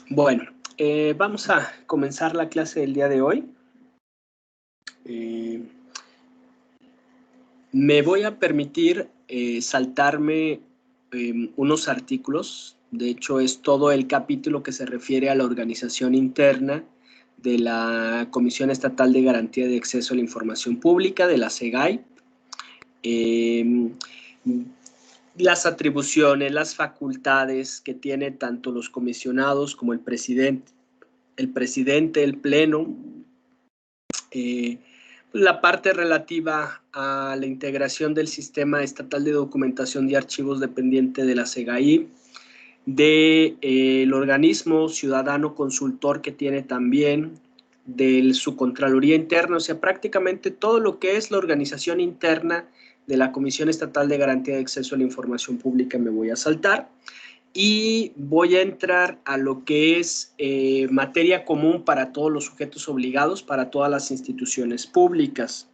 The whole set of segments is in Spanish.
Bueno, vamos a comenzar la clase del día de hoy. Me voy a permitir saltarme unos artículos. De hecho, es todo el capítulo que se refiere a la organización interna de la Comisión Estatal de Garantía de Acceso a la Información Pública, de la CEGAI. Las atribuciones, las facultades que tienen tanto los comisionados como el presidente, el pleno, la parte relativa a la integración del Sistema Estatal de Documentación de Archivos dependiente de la CEGAI, del organismo ciudadano consultor que tiene también, de su Contraloría Interna, o sea, prácticamente todo lo que es la organización interna de la Comisión Estatal de Garantía de Acceso a la Información Pública me voy a saltar. Y voy a entrar a lo que es materia común para todos los sujetos obligados, para todas las instituciones públicas.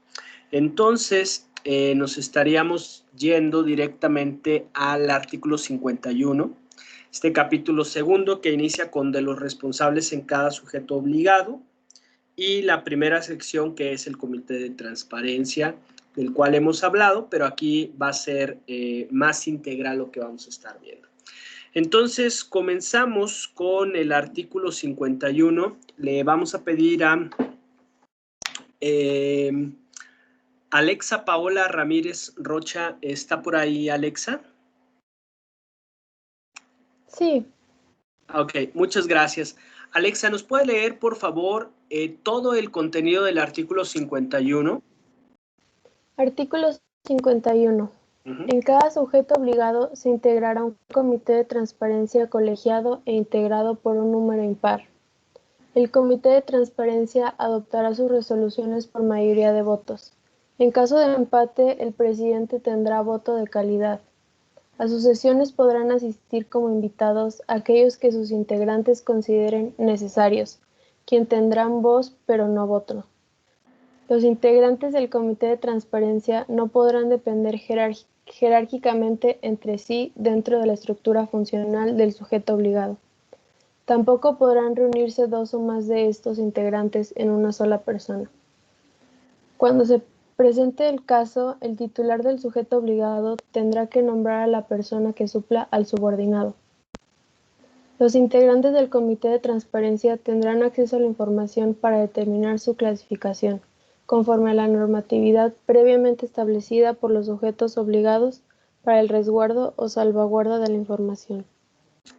Entonces, nos estaríamos yendo directamente al artículo 51, este capítulo segundo que inicia con de los responsables en cada sujeto obligado, y la primera sección que es el Comité de Transparencia, del cual hemos hablado, pero aquí va a ser más integral lo que vamos a estar viendo. Entonces, comenzamos con el artículo 51. Le vamos a pedir a Alexa Paola Ramírez Rocha. ¿Está por ahí, Alexa? Sí. Ok, muchas gracias. Alexa, ¿nos puede leer, por favor, todo el contenido del artículo 51? Artículo 51. En cada sujeto obligado se integrará un comité de transparencia colegiado e integrado por un número impar. El comité de transparencia adoptará sus resoluciones por mayoría de votos. En caso de empate, el presidente tendrá voto de calidad. A sus sesiones podrán asistir como invitados aquellos que sus integrantes consideren necesarios, quien tendrán voz pero no voto. Los integrantes del Comité de Transparencia no podrán depender jerárquicamente entre sí dentro de la estructura funcional del sujeto obligado. Tampoco podrán reunirse dos o más de estos integrantes en una sola persona. Cuando se presente el caso, el titular del sujeto obligado tendrá que nombrar a la persona que supla al subordinado. Los integrantes del Comité de Transparencia tendrán acceso a la información para determinar su clasificación, conforme a la normatividad previamente establecida por los sujetos obligados para el resguardo o salvaguarda de la información.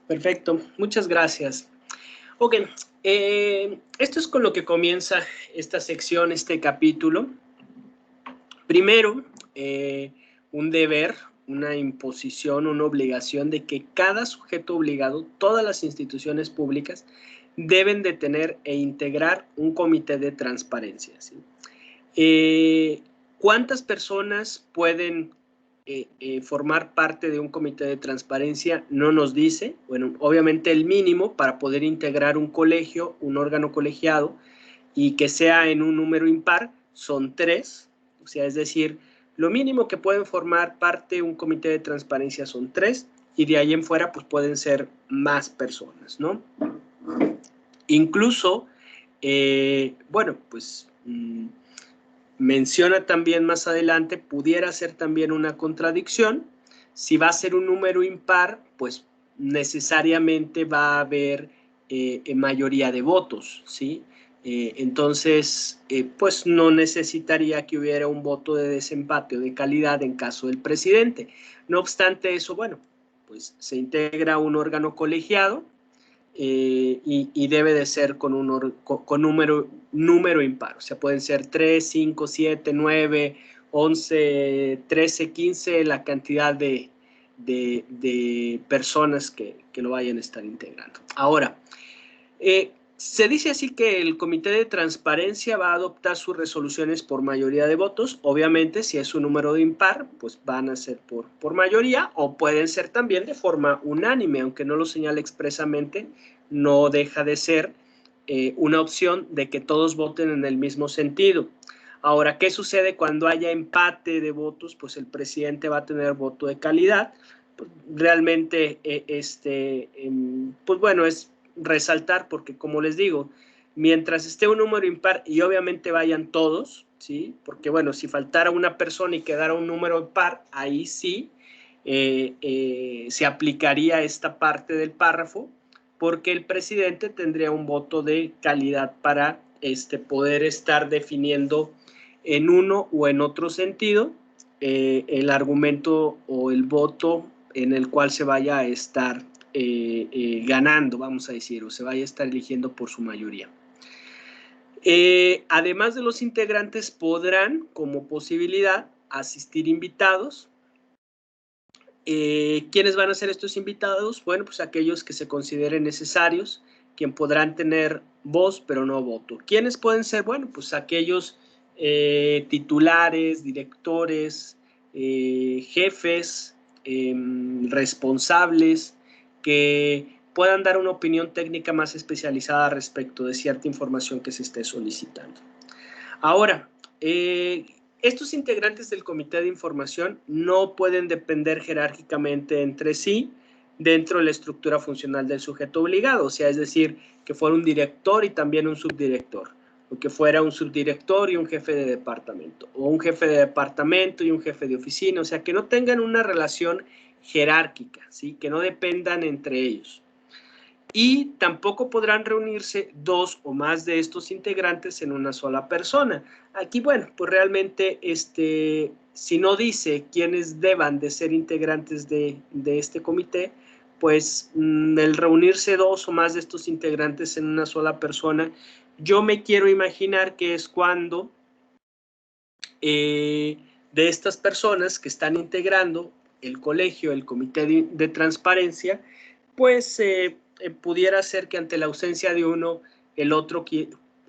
Perfecto, muchas gracias. Ok, esto es con lo que comienza esta sección, este capítulo. Primero, un deber, una imposición, una obligación de que cada sujeto obligado, todas las instituciones públicas, deben de tener e integrar un comité de transparencia, ¿sí? ¿Cuántas personas pueden formar parte de un comité de transparencia? No nos dice. Bueno, obviamente el mínimo para poder integrar un colegio, un órgano colegiado, y que sea en un número impar, son 3. O sea, es decir, lo mínimo que pueden formar parte de un comité de transparencia son 3, y de ahí en fuera pues pueden ser más personas, ¿no? Incluso, bueno, pues menciona también más adelante, pudiera ser también una contradicción. Si va a ser un número impar, pues necesariamente va a haber mayoría de votos, ¿sí? Entonces, pues no necesitaría que hubiera un voto de desempate o de calidad en caso del presidente. No obstante eso, bueno, pues se integra un órgano colegiado y debe de ser con número impar. O sea, pueden ser 3, 5, 7, 9, 11, 13, 15, la cantidad de personas que lo vayan a estar integrando. Ahora, se dice así que el Comité de Transparencia va a adoptar sus resoluciones por mayoría de votos. Obviamente, si es un número impar, pues van a ser por mayoría, o pueden ser también de forma unánime, aunque no lo señale expresamente, no deja de ser una opción de que todos voten en el mismo sentido. Ahora, ¿qué sucede cuando haya empate de votos? Pues el presidente va a tener voto de calidad. Pues, realmente, pues bueno, es resaltar porque, como les digo, mientras esté un número impar y obviamente vayan todos, ¿sí? Porque, bueno, si faltara una persona y quedara un número par, ahí sí se aplicaría esta parte del párrafo, porque el presidente tendría un voto de calidad para poder estar definiendo en uno o en otro sentido el argumento o el voto en el cual se vaya a estar ganando, vamos a decir, o se vaya a estar eligiendo por su mayoría. Además de los integrantes, podrán, como posibilidad, asistir invitados. ¿Quiénes van a ser estos invitados? Bueno, pues aquellos que se consideren necesarios, quien podrán tener voz pero no voto. ¿Quiénes pueden ser? Bueno, pues aquellos titulares, directores, jefes, responsables, que puedan dar una opinión técnica más especializada respecto de cierta información que se esté solicitando. Ahora, estos integrantes del Comité de Información no pueden depender jerárquicamente entre sí dentro de la estructura funcional del sujeto obligado, o sea, es decir, que fuera un director y también un subdirector, o que fuera un subdirector y un jefe de departamento, o un jefe de departamento y un jefe de oficina, o sea, que no tengan una relación jerárquica, ¿sí? Que no dependan entre ellos. Y tampoco podrán reunirse dos o más de estos integrantes en una sola persona. Aquí, bueno, pues realmente si no dice quiénes deban de ser integrantes de este comité, pues el reunirse dos o más de estos integrantes en una sola persona, yo me quiero imaginar que es cuando de estas personas que están integrando el colegio, el comité de transparencia, pues pudiera ser que ante la ausencia de uno, el otro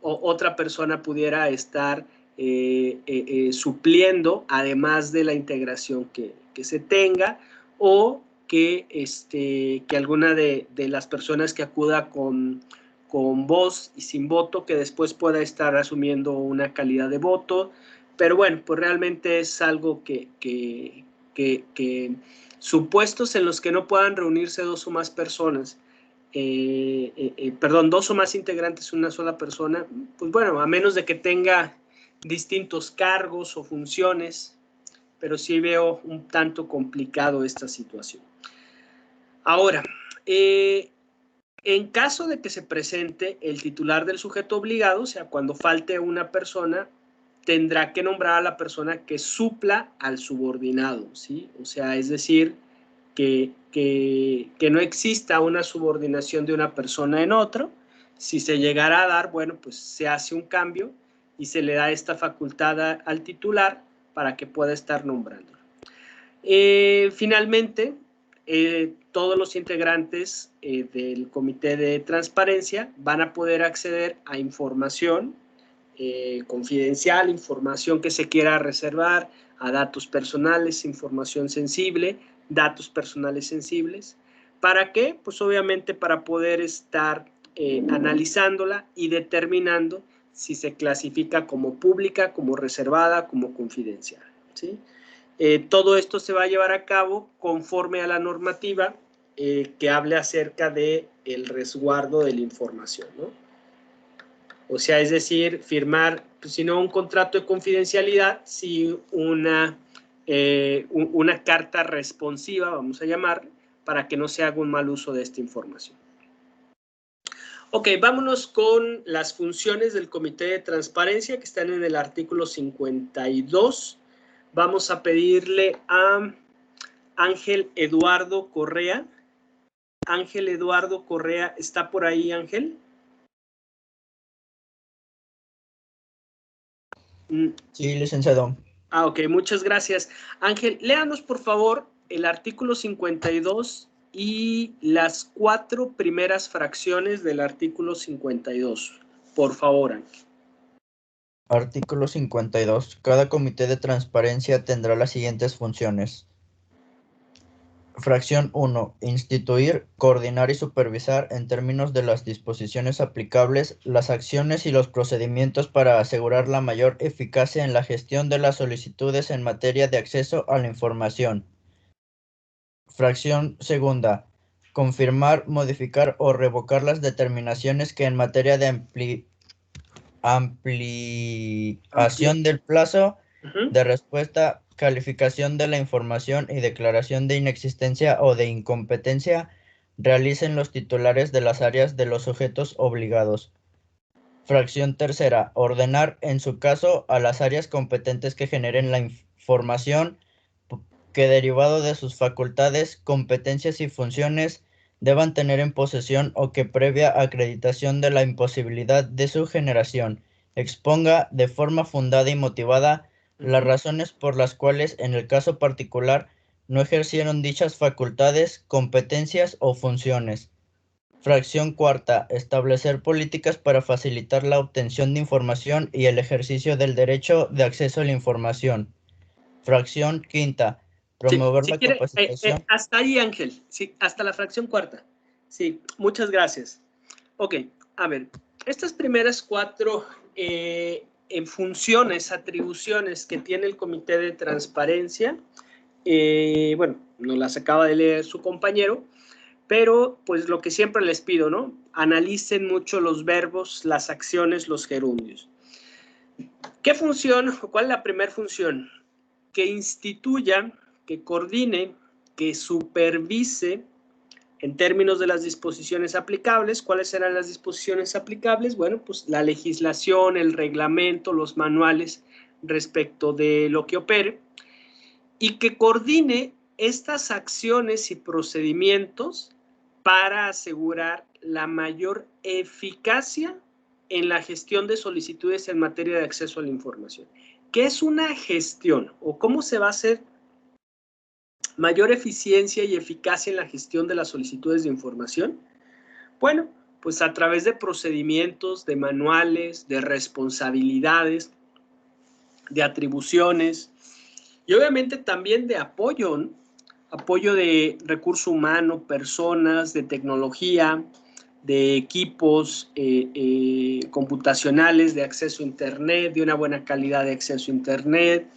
o otra persona pudiera estar supliendo, además de la integración que se tenga, o que alguna de las personas que acuda con voz y sin voto, que después pueda estar asumiendo una calidad de voto. Pero bueno, pues realmente es algo que supuestos en los que no puedan reunirse dos o más personas, dos o más integrantes, una sola persona, pues bueno, a menos de que tenga distintos cargos o funciones, pero sí veo un tanto complicado esta situación. Ahora, en caso de que se presente el titular del sujeto obligado, o sea, cuando falte una persona, tendrá que nombrar a la persona que supla al subordinado, ¿sí? O sea, es decir, que no exista una subordinación de una persona en otro. Si se llegara a dar, bueno, pues se hace un cambio y se le da esta facultad al titular para que pueda estar nombrándolo. Finalmente, todos los integrantes del comité de transparencia van a poder acceder a información confidencial, información que se quiera reservar, a datos personales, información sensible, datos personales sensibles. ¿Para qué? Pues obviamente para poder estar analizándola y determinando si se clasifica como pública, como reservada, como confidencial, ¿sí? Todo esto se va a llevar a cabo conforme a la normativa que hable acerca del resguardo de la información, ¿no? O sea, es decir, firmar, pues, si no un contrato de confidencialidad, si una carta responsiva, vamos a llamar, para que no se haga un mal uso de esta información. Ok, vámonos con las funciones del Comité de Transparencia que están en el artículo 52. Vamos a pedirle a Ángel Eduardo Correa. Ángel Eduardo Correa, ¿está por ahí, Ángel? Sí, licenciado. Ok, muchas gracias. Ángel, léanos por favor el artículo 52 y las 4 primeras fracciones del artículo 52. Por favor, Ángel. Artículo 52. Cada comité de transparencia tendrá las siguientes funciones. Fracción 1. Instituir, coordinar y supervisar en términos de las disposiciones aplicables las acciones y los procedimientos para asegurar la mayor eficacia en la gestión de las solicitudes en materia de acceso a la información. Fracción 2. Confirmar, modificar o revocar las determinaciones que en materia de ampliación del plazo de respuesta, calificación de la información y declaración de inexistencia o de incompetencia realicen los titulares de las áreas de los sujetos obligados. Fracción 3. Ordenar, en su caso, a las áreas competentes que generen la información que, derivado de sus facultades, competencias y funciones, deban tener en posesión o que, previa acreditación de la imposibilidad de su generación, exponga de forma fundada y motivada las razones por las cuales, en el caso particular, no ejercieron dichas facultades, competencias o funciones. Fracción 4. Establecer políticas para facilitar la obtención de información y el ejercicio del derecho de acceso a la información. Fracción 5. Promover la capacitación. Hasta ahí, Ángel. Sí, hasta la fracción 4. Sí, muchas gracias. Ok, a ver, estas primeras 4 funciones, atribuciones que tiene el Comité de Transparencia, bueno, nos las acaba de leer su compañero, pero pues lo que siempre les pido, ¿no? Analicen mucho los verbos, las acciones, los gerundios. ¿Qué función, cuál es la primera función? Que instituya, que coordine, que supervise en términos de las disposiciones aplicables. ¿Cuáles serán las disposiciones aplicables? Bueno, pues la legislación, el reglamento, los manuales respecto de lo que opere, y que coordine estas acciones y procedimientos para asegurar la mayor eficacia en la gestión de solicitudes en materia de acceso a la información. ¿Qué es una gestión o cómo se va a hacer mayor eficiencia y eficacia en la gestión de las solicitudes de información? Bueno, pues a través de procedimientos, de manuales, de responsabilidades, de atribuciones y obviamente también de apoyo apoyo de recurso humano, personas, de tecnología, de equipos computacionales, de acceso a Internet, de una buena calidad de acceso a Internet.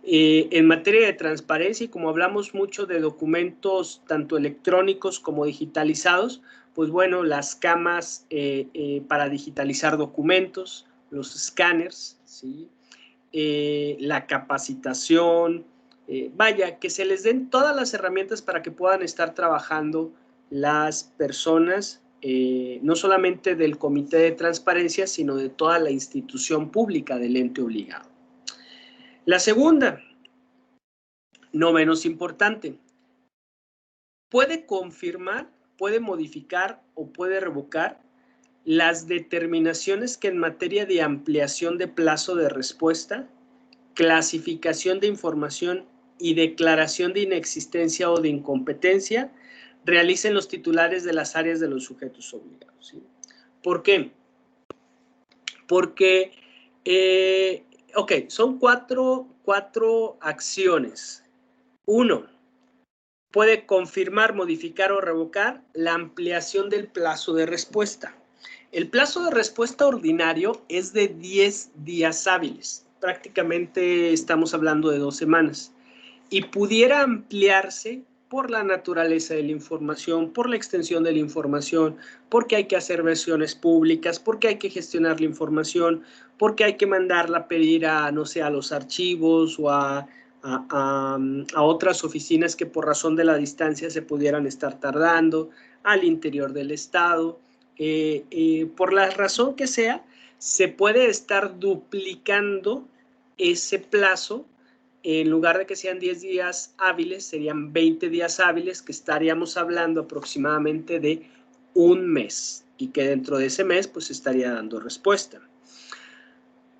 En materia de transparencia, y como hablamos mucho de documentos tanto electrónicos como digitalizados, pues bueno, las camas para digitalizar documentos, los escáneres, ¿sí? La capacitación, vaya, que se les den todas las herramientas para que puedan estar trabajando las personas, no solamente del Comité de Transparencia, sino de toda la institución pública del ente obligado. La segunda, no menos importante, puede confirmar, puede modificar o puede revocar las determinaciones que en materia de ampliación de plazo de respuesta, clasificación de información y declaración de inexistencia o de incompetencia realicen los titulares de las áreas de los sujetos obligados, ¿sí? ¿Por qué? Porque, son cuatro acciones. 1. Puede confirmar, modificar o revocar la ampliación del plazo de respuesta. El plazo de respuesta ordinario es de 10 días hábiles. Prácticamente estamos hablando de 2 semanas. Y pudiera ampliarse por la naturaleza de la información, por la extensión de la información, porque hay que hacer versiones públicas, porque hay que gestionar la información, porque hay que mandarla a pedir a, no sé, a los archivos o a otras oficinas que por razón de la distancia se pudieran estar tardando, al interior del estado. Por la razón que sea, se puede estar duplicando ese plazo. En lugar de que sean 10 días hábiles, serían 20 días hábiles, que estaríamos hablando aproximadamente de un mes, y que dentro de ese mes pues estaría dando respuesta.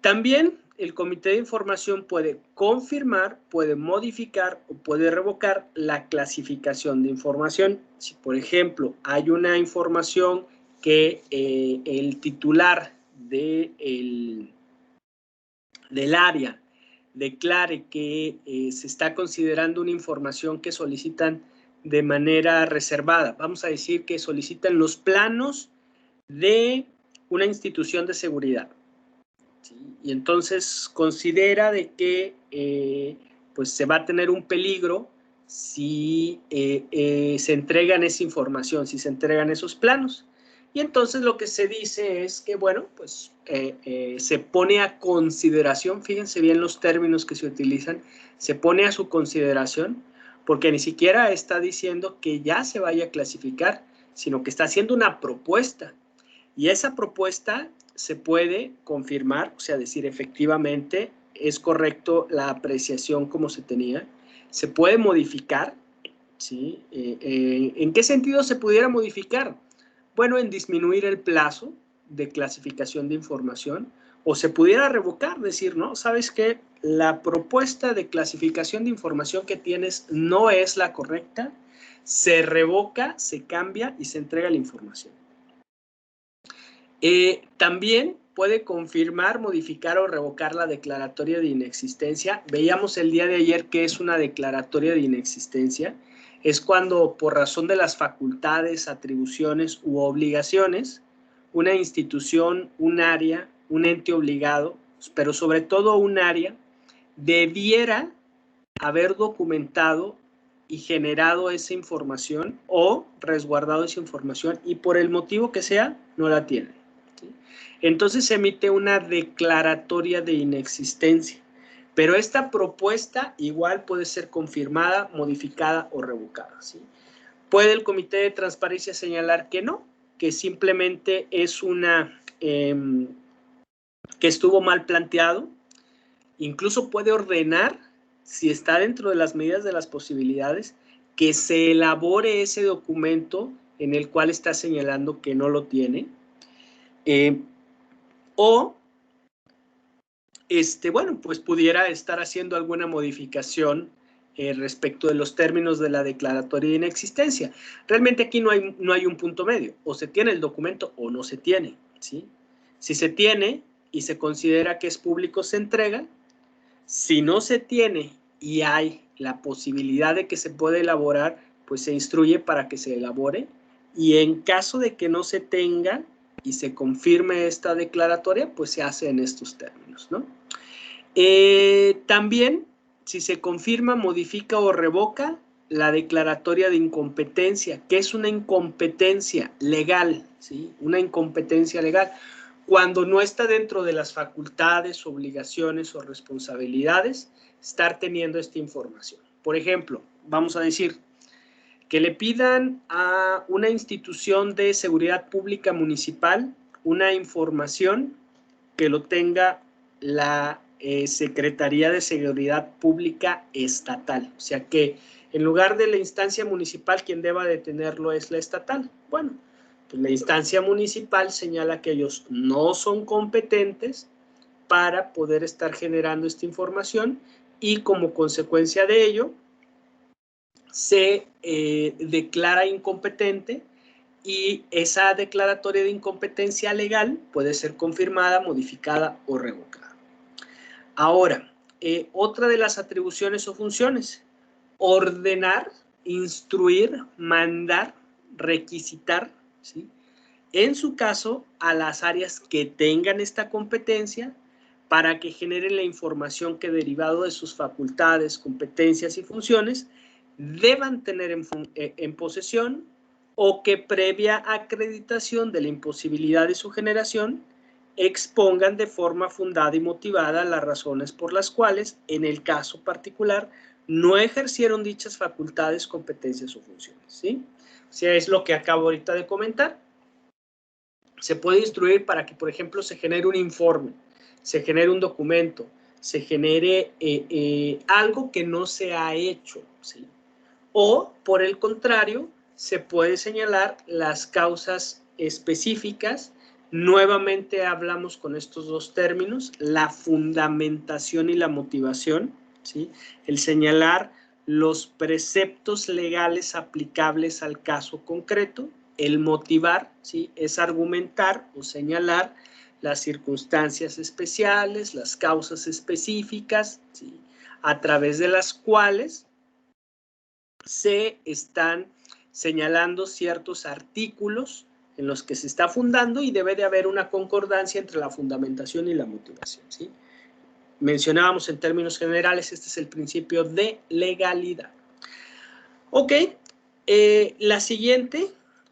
También el Comité de Información puede confirmar, puede modificar o puede revocar la clasificación de información. Si, por ejemplo, hay una información que el titular del área declare que se está considerando una información que solicitan de manera reservada. Vamos a decir que solicitan los planos de una institución de seguridad. ¿Sí? Y entonces considera de que pues se va a tener un peligro si se entregan esa información, si se entregan esos planos. Y entonces lo que se dice es que, bueno, pues se pone a consideración, fíjense bien los términos que se utilizan, se pone a su consideración, porque ni siquiera está diciendo que ya se vaya a clasificar, sino que está haciendo una propuesta. Y esa propuesta se puede confirmar, o sea, decir efectivamente es correcto la apreciación como se tenía, se puede modificar, ¿sí? ¿En qué sentido se pudiera modificar? Bueno, en disminuir el plazo de clasificación de información, o se pudiera revocar, decir, no, ¿sabes qué? La propuesta de clasificación de información que tienes no es la correcta, se revoca, se cambia y se entrega la información. También puede confirmar, modificar o revocar la declaratoria de inexistencia. Veíamos el día de ayer que es una declaratoria de inexistencia. Es cuando, por razón de las facultades, atribuciones u obligaciones, una institución, un área, un ente obligado, pero sobre todo un área, debiera haber documentado y generado esa información o resguardado esa información, y por el motivo que sea, no la tiene. ¿Sí? Entonces se emite una declaratoria de inexistencia, pero esta propuesta igual puede ser confirmada, modificada o revocada. ¿Sí? Puede el Comité de Transparencia señalar que no, que simplemente es una que estuvo mal planteado. Incluso puede ordenar, si está dentro de las medidas de las posibilidades, que se elabore ese documento en el cual está señalando que no lo tiene. Bueno, pues pudiera estar haciendo alguna modificación respecto de los términos de la declaratoria de inexistencia. Realmente aquí no hay un punto medio. O se tiene el documento o no se tiene, ¿sí? Si se tiene y se considera que es público, se entrega. Si no se tiene y hay la posibilidad de que se pueda elaborar, pues se instruye para que se elabore, y en caso de que no se tenga y se confirme esta declaratoria, pues se hace en estos términos, ¿no? También, si se confirma, modifica o revoca la declaratoria de incompetencia, que es una incompetencia legal, ¿sí? Una incompetencia legal, cuando no está dentro de las facultades, obligaciones o responsabilidades estar teniendo esta información. Por ejemplo, vamos a decir que le pidan a una institución de seguridad pública municipal una información que lo tenga la Secretaría de Seguridad Pública Estatal. O sea que en lugar de la instancia municipal, quien deba de tenerlo es la estatal. Bueno, pues la instancia municipal señala que ellos no son competentes para poder estar generando esta información y como consecuencia de ello se declara incompetente y esa declaratoria de incompetencia legal puede ser confirmada, modificada o revocada. Ahora, otra de las atribuciones o funciones, ordenar, instruir, mandar, requisitar, ¿sí? En su caso, a las áreas que tengan esta competencia para que generen la información que derivado de sus facultades, competencias y funciones deban tener en posesión o que previa acreditación de la imposibilidad de su generación expongan de forma fundada y motivada las razones por las cuales, en el caso particular, no ejercieron dichas facultades, competencias o funciones, ¿sí? O sea, es lo que acabo ahorita de comentar. Se puede instruir para que, por ejemplo, se genere un informe, se genere un documento, se genere algo que no se ha hecho, ¿sí? O, por el contrario, se puede señalar las causas específicas. Nuevamente hablamos con estos dos términos, la fundamentación y la motivación, ¿sí? El señalar los preceptos legales aplicables al caso concreto. El motivar, ¿sí? Es argumentar o señalar las circunstancias especiales, las causas específicas, ¿sí? A través de las cuales se están señalando ciertos artículos en los que se está fundando y debe de haber una concordancia entre la fundamentación y la motivación, ¿sí? Mencionábamos en términos generales, este es el principio de legalidad. Ok, la siguiente,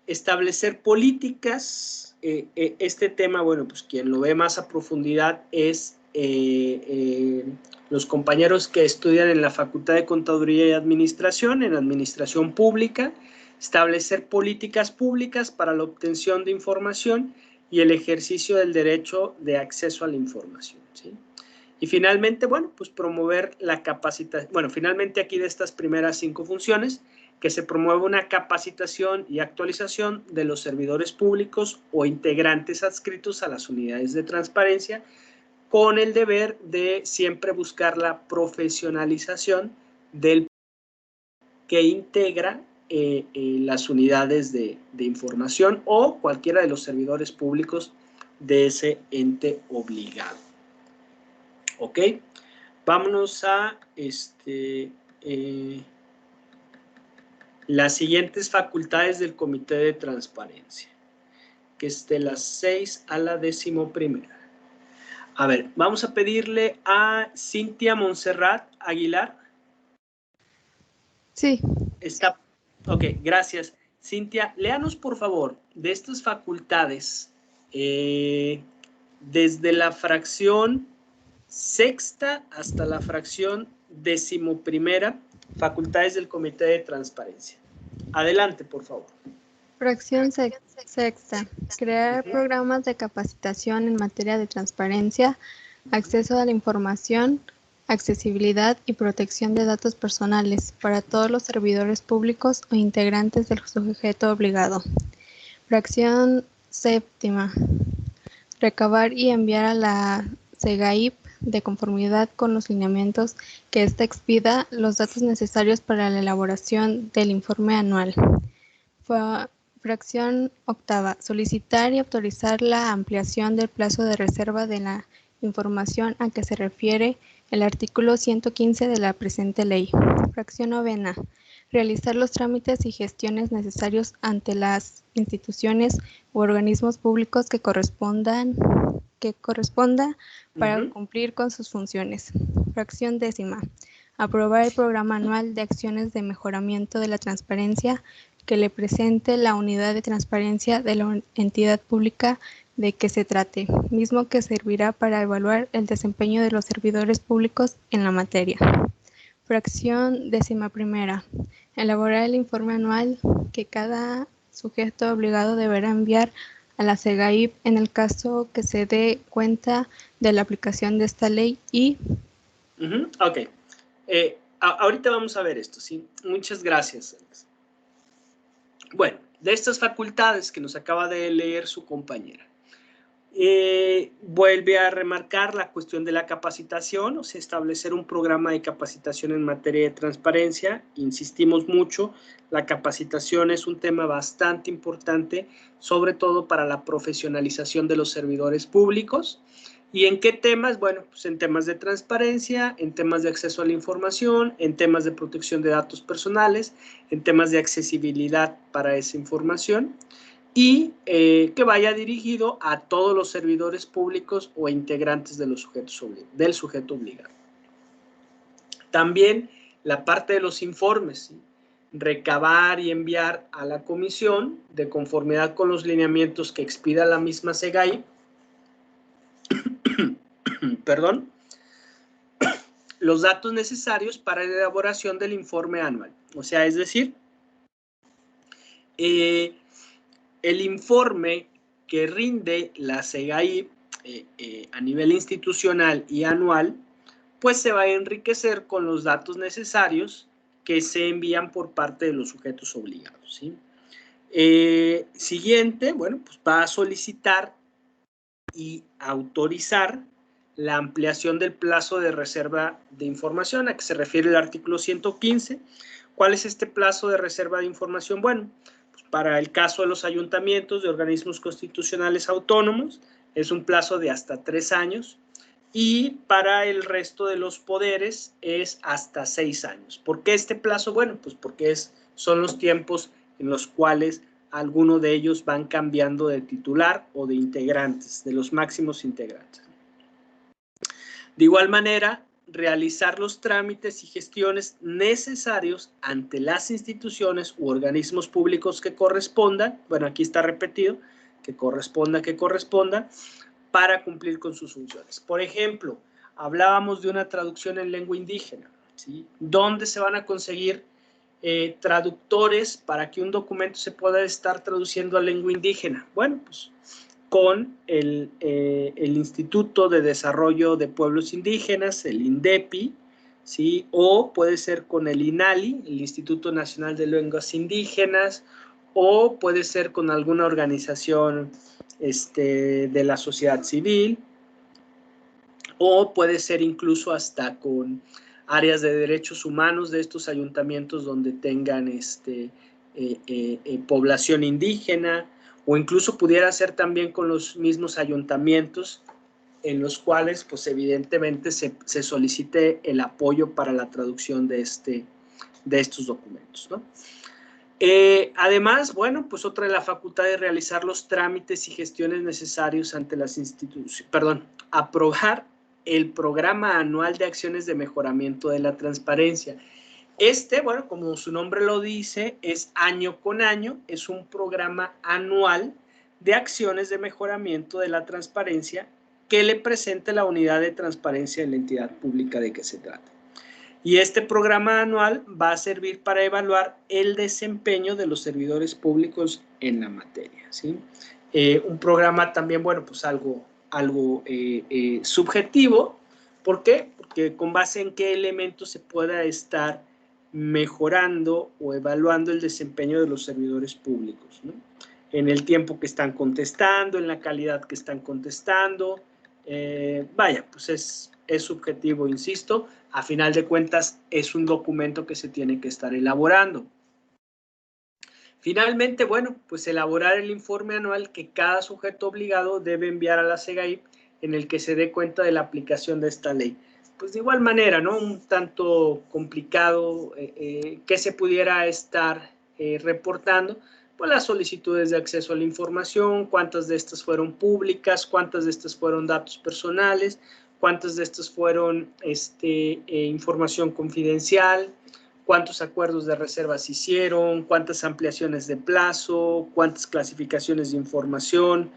establecer políticas. Este tema, bueno, pues quien lo ve más a profundidad es los compañeros que estudian en la Facultad de Contaduría y Administración, en Administración Pública, establecer políticas públicas para la obtención de información y el ejercicio del derecho de acceso a la información, ¿sí? Y finalmente, bueno, pues promover la capacitación. Bueno, finalmente aquí de estas primeras 5 funciones, que se promueva una capacitación y actualización de los servidores públicos o integrantes adscritos a las unidades de transparencia, con el deber de siempre buscar la profesionalización del que integra las unidades de información o cualquiera de los servidores públicos de ese ente obligado. ¿Ok? Vámonos a las siguientes facultades del Comité de Transparencia, que es de las 6 a la 11ª. A ver, vamos a pedirle a Cintia Montserrat Aguilar. Sí. Está. Ok, gracias. Cintia, léanos por favor de estas facultades desde la fracción 6ª hasta la fracción 11ª, facultades del Comité de Transparencia. Adelante, por favor. Fracción 6ª. Crear programas de capacitación en materia de transparencia, acceso a la información, accesibilidad y protección de datos personales para todos los servidores públicos o integrantes del sujeto obligado. Fracción 7ª. Recabar y enviar a la SEGAIP, de conformidad con los lineamientos que ésta expida, los datos necesarios para la elaboración del informe anual. Fracción 8ª. Solicitar y autorizar la ampliación del plazo de reserva de la información a que se refiere el artículo 115 de la presente ley. Fracción novena. Realizar los trámites y gestiones necesarios ante las instituciones u organismos públicos que corresponda para cumplir con sus funciones. Fracción décima. Aprobar el programa anual de acciones de mejoramiento de la transparencia que le presente la unidad de transparencia de la entidad pública de que se trate, mismo que servirá para evaluar el desempeño de los servidores públicos en la materia. Fracción décima primera. Elaborar el informe anual que cada sujeto obligado deberá enviar a la SEGAIP en el caso que se dé cuenta de la aplicación de esta ley y... Ok. Ahorita vamos a ver esto, ¿sí? Muchas gracias, Alex. Bueno, de estas facultades que nos acaba de leer su compañera, vuelve a remarcar la cuestión de la capacitación, o sea, establecer un programa de capacitación en materia de transparencia. Insistimos mucho, la capacitación es un tema bastante importante, sobre todo para la profesionalización de los servidores públicos. ¿Y en qué temas? Bueno, pues en temas de transparencia, en temas de acceso a la información, en temas de protección de datos personales, en temas de accesibilidad para esa información, y que vaya dirigido a todos los servidores públicos o integrantes de los del sujeto obligado. También la parte de los informes, ¿sí? Recabar y enviar a la comisión, de conformidad con los lineamientos que expida la misma SEGAIP, perdón, los datos necesarios para la elaboración del informe anual. O sea, es decir, el informe que rinde la SEGAIP a nivel institucional y anual, pues se va a enriquecer con los datos necesarios que se envían por parte de los sujetos obligados, ¿sí? Siguiente, bueno, pues va a solicitar y autorizar la ampliación del plazo de reserva de información a que se refiere el artículo 115. ¿Cuál es este plazo de reserva de información? Bueno, pues para el caso de los ayuntamientos, de organismos constitucionales autónomos, es un plazo de hasta 3 años, y para el resto de los poderes es hasta 6 años. ¿Por qué este plazo? Bueno, pues porque son los tiempos en los cuales algunos de ellos van cambiando de titular o de integrantes, de los máximos integrantes. De igual manera, realizar los trámites y gestiones necesarios ante las instituciones u organismos públicos que correspondan, bueno, aquí está repetido, que corresponda, para cumplir con sus funciones. Por ejemplo, hablábamos de una traducción en lengua indígena, ¿sí? ¿Dónde se van a conseguir traductores para que un documento se pueda estar traduciendo a lengua indígena? Bueno, pues con el Instituto de Desarrollo de Pueblos Indígenas, el INDEPI, ¿sí? O puede ser con el INALI, el Instituto Nacional de Lenguas Indígenas, o puede ser con alguna organización de la sociedad civil, o puede ser incluso hasta con áreas de derechos humanos de estos ayuntamientos donde tengan población indígena, o incluso pudiera ser también con los mismos ayuntamientos en los cuales pues evidentemente se solicite el apoyo para la traducción de estos documentos, ¿no? Además, bueno, pues otra de la facultad de realizar los trámites y gestiones necesarios ante las instituciones, aprobar el programa anual de acciones de mejoramiento de la transparencia. Bueno, como su nombre lo dice, es año con año, es un programa anual de acciones de mejoramiento de la transparencia que le presente la unidad de transparencia en la entidad pública de que se trata. Y este programa anual va a servir para evaluar el desempeño de los servidores públicos en la materia, ¿sí? Un programa también, bueno, pues algo subjetivo. ¿Por qué? Porque con base en qué elementos se pueda estar mejorando o evaluando el desempeño de los servidores públicos, ¿no? En el tiempo que están contestando, en la calidad que están contestando. Vaya, pues es subjetivo, insisto. A final de cuentas, es un documento que se tiene que estar elaborando. Finalmente, bueno, pues elaborar el informe anual que cada sujeto obligado debe enviar a la SEGAIP en el que se dé cuenta de la aplicación de esta ley. Pues de igual manera, ¿no? Un tanto complicado que se pudiera estar reportando, pues las solicitudes de acceso a la información, cuántas de estas fueron públicas, cuántas de estas fueron datos personales, cuántas de estas fueron información confidencial, cuántos acuerdos de reserva se hicieron, cuántas ampliaciones de plazo, cuántas clasificaciones de información,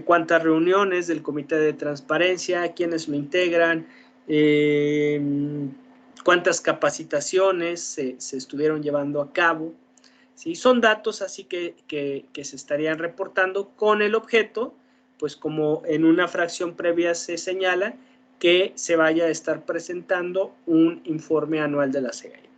cuántas reuniones del Comité de Transparencia, quiénes lo integran, cuántas capacitaciones se estuvieron llevando a cabo. ¿Sí? Son datos así que se estarían reportando con el objeto, pues como en una fracción previa se señala, que se vaya a estar presentando un informe anual de la SEGAI.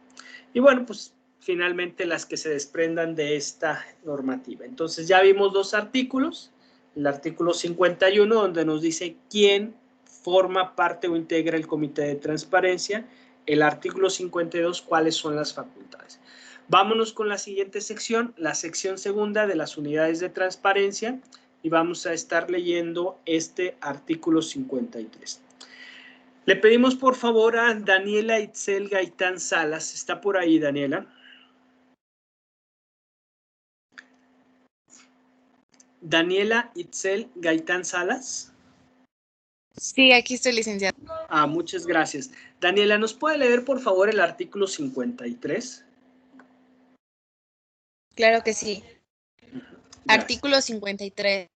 Y bueno, pues finalmente las que se desprendan de esta normativa. Entonces ya vimos dos artículos, el artículo 51 donde nos dice quién forma parte o integra el Comité de Transparencia, el artículo 52 cuáles son las facultades. Vámonos con la siguiente sección, la sección segunda de las unidades de transparencia, y vamos a estar leyendo este artículo 53. Le pedimos por favor a Daniela Itzel Gaitán Salas. ¿Está por ahí, Daniela? Daniela Itzel Gaitán Salas. Sí, aquí estoy, licenciado. Muchas gracias. Daniela, ¿nos puede leer por favor el artículo 53? Claro que sí. Gracias. Artículo 53.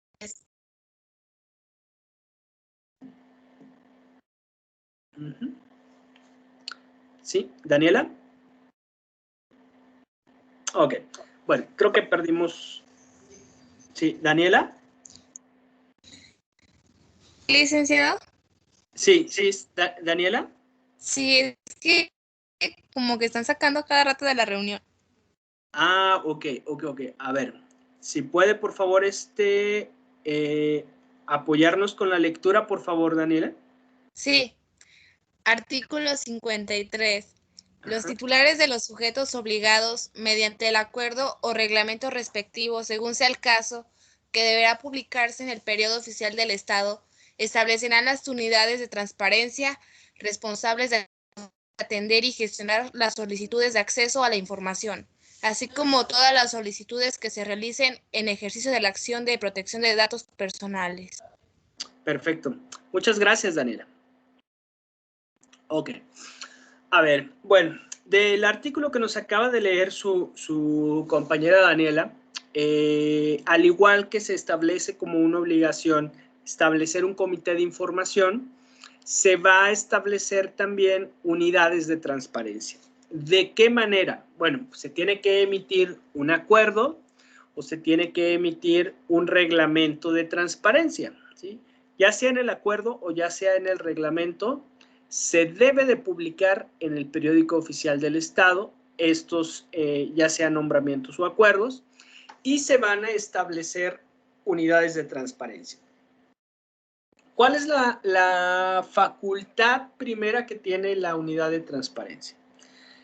¿Sí? ¿Daniela? Ok. Bueno, creo que perdimos. Sí, ¿Daniela? ¿Licenciado? Sí, ¿Daniela? Sí, es que como que están sacando cada rato de la reunión. Ok. A ver, si puede, por favor, apoyarnos con la lectura, por favor, Daniela. Sí. Artículo 53. Los titulares de los sujetos obligados, mediante el acuerdo o reglamento respectivo, según sea el caso, que deberá publicarse en el Periódico Oficial del Estado, establecerán las unidades de transparencia responsables de atender y gestionar las solicitudes de acceso a la información, así como todas las solicitudes que se realicen en ejercicio de la acción de protección de datos personales. Perfecto. Muchas gracias, Daniela. Ok. A ver, bueno, del artículo que nos acaba de leer su compañera Daniela, al igual que se establece como una obligación establecer un comité de información, se va a establecer también unidades de transparencia. ¿De qué manera? Bueno, pues se tiene que emitir un acuerdo o se tiene que emitir un reglamento de transparencia, ¿sí? Ya sea en el acuerdo o ya sea en el reglamento, se debe de publicar en el Periódico Oficial del Estado estos ya sean nombramientos o acuerdos, y se van a establecer unidades de transparencia. ¿Cuál es la facultad primera que tiene la unidad de transparencia?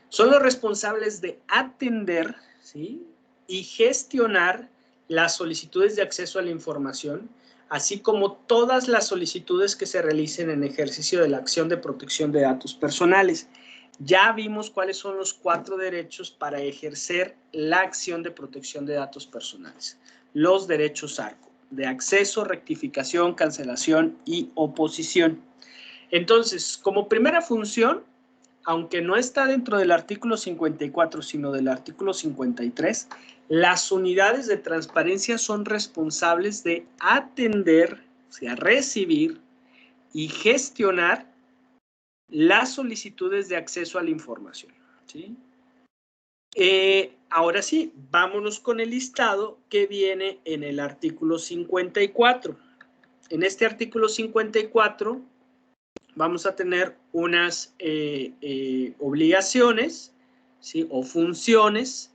Son los responsables de atender, ¿sí?, y gestionar las solicitudes de acceso a la información, así como todas las solicitudes que se realicen en ejercicio de la acción de protección de datos personales. Ya vimos cuáles son los 4 derechos para ejercer la acción de protección de datos personales. Los derechos ARCO, de acceso, rectificación, cancelación y oposición. Entonces, como primera función, aunque no está dentro del artículo 54, sino del artículo 53, las unidades de transparencia son responsables de atender, o sea, recibir y gestionar las solicitudes de acceso a la información, ¿sí? Ahora sí, vámonos con el listado que viene en el artículo 54. En este artículo 54 vamos a tener unas obligaciones, ¿sí?, o funciones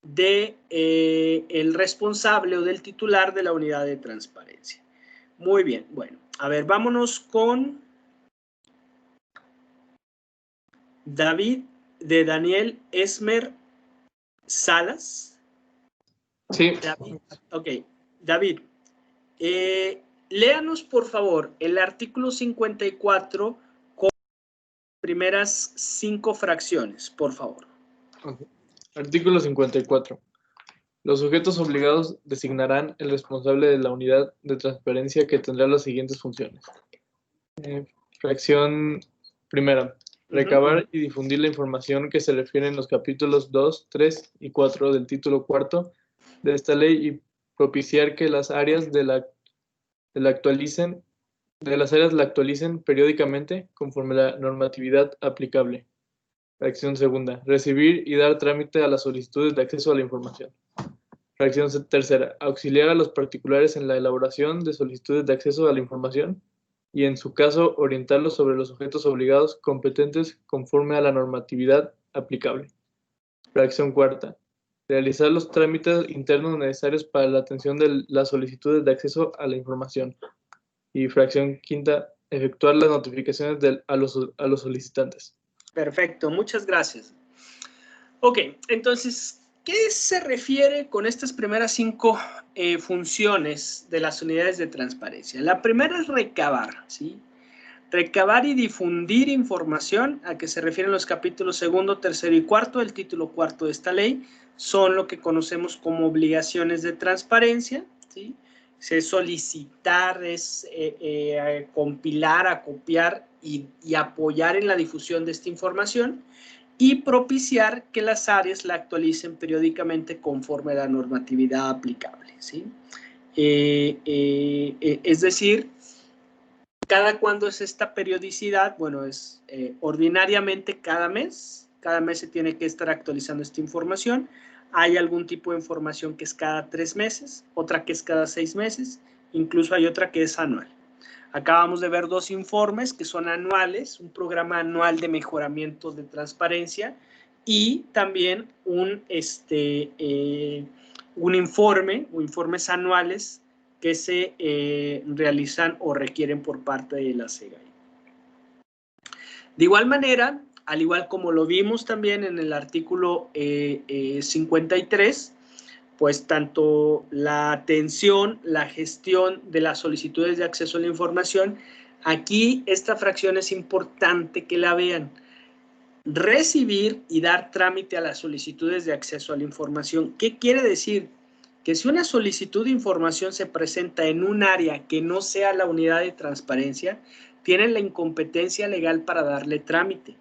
de el responsable o del titular de la unidad de transparencia. Muy bien, bueno, a ver, vámonos con David de Daniel Esmer Salas. Sí. David, ok, David, léanos, por favor, el artículo 54 con primeras 5 fracciones, por favor. Okay. Artículo 54. Los sujetos obligados designarán el responsable de la unidad de transparencia que tendrá las siguientes funciones. Fracción primera. Recabar y difundir la información que se refiere en los capítulos 2, 3 y 4 del título cuarto de esta ley y propiciar que las áreas la actualicen periódicamente conforme a la normatividad aplicable. Fracción segunda. Recibir y dar trámite a las solicitudes de acceso a la información. Fracción tercera. Auxiliar a los particulares en la elaboración de solicitudes de acceso a la información y, en su caso, orientarlos sobre los sujetos obligados competentes conforme a la normatividad aplicable. Fracción cuarta. Realizar los trámites internos necesarios para la atención de las solicitudes de acceso a la información. Y fracción quinta. Efectuar las notificaciones a los solicitantes. Perfecto, muchas gracias. Ok, entonces, ¿qué se refiere con estas primeras 5 funciones de las unidades de transparencia? La primera es recabar, ¿sí? Recabar y difundir información, a que se refieren los capítulos 2, 3 y 4 del título 4 de esta ley, son lo que conocemos como obligaciones de transparencia, ¿sí? Solicitar, es compilar, acopiar y apoyar en la difusión de esta información y propiciar que las áreas la actualicen periódicamente conforme a la normatividad aplicable, ¿sí? Es decir, ¿cada cuándo es esta periodicidad? Bueno, es ordinariamente cada mes se tiene que estar actualizando esta información. Hay algún tipo de información que es cada 3 meses, otra que es cada 6 meses, incluso hay otra que es anual. Acabamos de ver 2 informes que son anuales, un programa anual de mejoramiento de transparencia y también un informe o informes anuales que se realizan o requieren por parte de la SEGAI. De igual manera, al igual como lo vimos también en el artículo 53, pues tanto la atención, la gestión de las solicitudes de acceso a la información, aquí esta fracción es importante que la vean. Recibir y dar trámite a las solicitudes de acceso a la información. ¿Qué quiere decir? Que si una solicitud de información se presenta en un área que no sea la unidad de transparencia, tienen la incompetencia legal para darle trámite.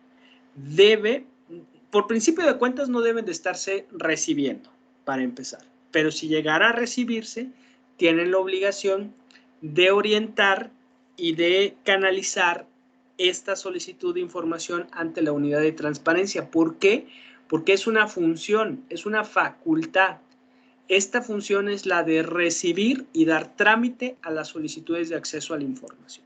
Por principio de cuentas, no deben de estarse recibiendo, para empezar. Pero si llegara a recibirse, tienen la obligación de orientar y de canalizar esta solicitud de información ante la unidad de transparencia. ¿Por qué? Porque es una función, es una facultad. Esta función es la de recibir y dar trámite a las solicitudes de acceso a la información.